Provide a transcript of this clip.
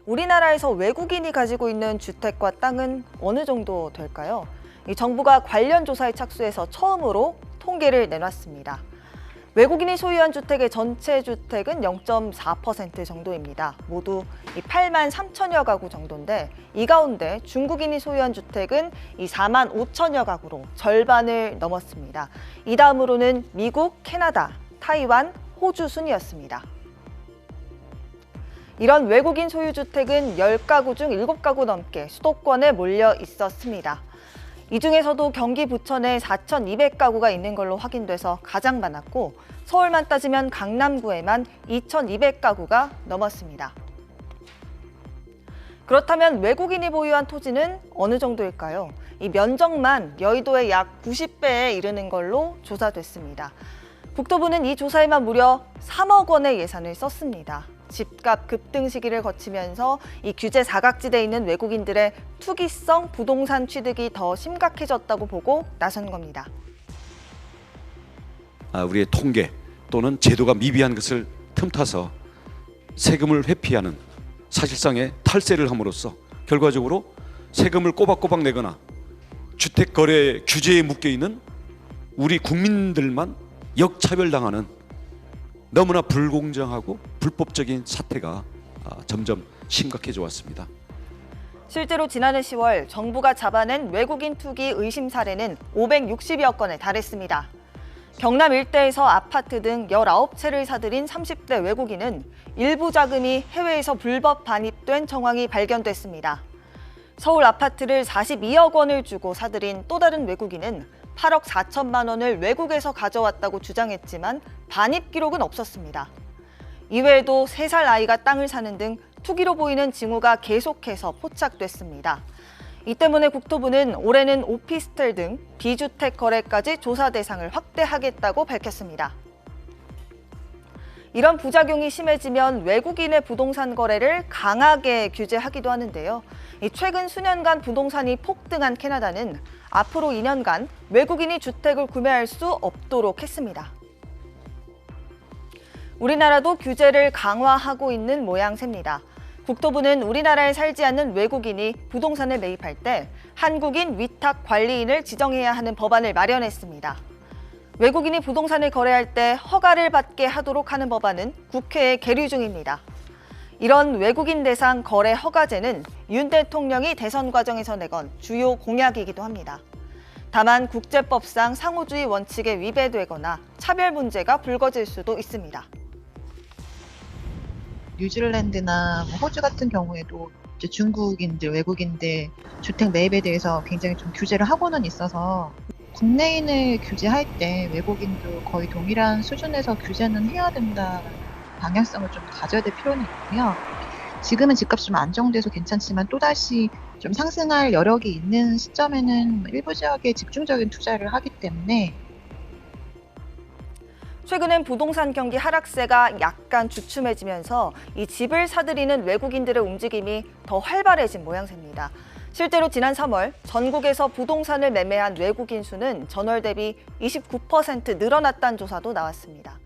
우리나라에서 외국인이 가지고 있는 주택과 땅은 어느 정도 될까요? 정부가 관련 조사에 착수해서 처음으로 통계를 내놨습니다. 외국인이 소유한 주택의 전체 주택은 0.4% 정도입니다. 모두 8만 3천여 가구 정도인데 이 가운데 중국인이 소유한 주택은 4만 5천여 가구로 절반을 넘었습니다. 이 다음으로는 미국, 캐나다, 타이완, 호주 순이었습니다. 이런 외국인 소유 주택은 10가구 중 7가구 넘게 수도권에 몰려 있었습니다. 이 중에서도 경기 부천에 4,200가구가 있는 걸로 확인돼서 가장 많았고 서울만 따지면 강남구에만 2,200가구가 넘었습니다. 그렇다면 외국인이 보유한 토지는 어느 정도일까요? 이 면적만 여의도의 약 90배에 이르는 걸로 조사됐습니다. 국토부는 이 조사에만 무려 3억 원의 예산을 썼습니다. 집값 급등 시기를 거치면서 이 규제 사각지대에 있는 외국인들의 투기성 부동산 취득이 더 심각해졌다고 보고 나선 겁니다. 우리의 통계 또는 제도가 미비한 것을 틈타서 세금을 회피하는 사실상의 탈세를 함으로써 결과적으로 세금을 꼬박꼬박 내거나 주택거래 규제에 묶여있는 우리 국민들만 역차별당하는 너무나 불공정하고 불법적인 사태가 점점 심각해져 왔습니다. 실제로 지난해 10월 정부가 잡아낸 외국인 투기 의심 사례는 560여 건에 달했습니다. 경남 일대에서 아파트 등 19채를 사들인 30대 외국인은 일부 자금이 해외에서 불법 반입된 정황이 발견됐습니다. 서울 아파트를 42억 원을 주고 사들인 또 다른 외국인은 8억 4천만 원을 외국에서 가져왔다고 주장했지만 반입 기록은 없었습니다. 이외에도 3살 아이가 땅을 사는 등 투기로 보이는 징후가 계속해서 포착됐습니다. 이 때문에 국토부는 올해는 오피스텔 등 비주택 거래까지 조사 대상을 확대하겠다고 밝혔습니다. 이런 부작용이 심해지면 외국인의 부동산 거래를 강하게 규제하기도 하는데요. 최근 수년간 부동산이 폭등한 캐나다는 앞으로 2년간 외국인이 주택을 구매할 수 없도록 했습니다. 우리나라도 규제를 강화하고 있는 모양새입니다. 국토부는 우리나라에 살지 않는 외국인이 부동산을 매입할 때 한국인 위탁 관리인을 지정해야 하는 법안을 마련했습니다. 외국인이 부동산을 거래할 때 허가를 받게 하도록 하는 법안은 국회에 계류 중입니다. 이런 외국인 대상 거래 허가제는 윤 대통령이 대선 과정에서 내건 주요 공약이기도 합니다. 다만 국제법상 상호주의 원칙에 위배되거나 차별 문제가 불거질 수도 있습니다. 뉴질랜드나 호주 같은 경우에도 이제 중국인들, 외국인들 주택 매입에 대해서 굉장히 좀 규제를 하고는 있어서 국내인을 규제할 때 외국인도 거의 동일한 수준에서 규제는 해야 된다는 방향성을 좀 가져야 될 필요는 있고요. 지금은 집값이 좀 안정돼서 괜찮지만 또다시 좀 상승할 여력이 있는 시점에는 일부 지역에 집중적인 투자를 하기 때문에 최근엔 부동산 경기 하락세가 약간 주춤해지면서 이 집을 사들이는 외국인들의 움직임이 더 활발해진 모양새입니다. 실제로 지난 3월 전국에서 부동산을 매매한 외국인 수는 전월 대비 29% 늘어났다는 조사도 나왔습니다.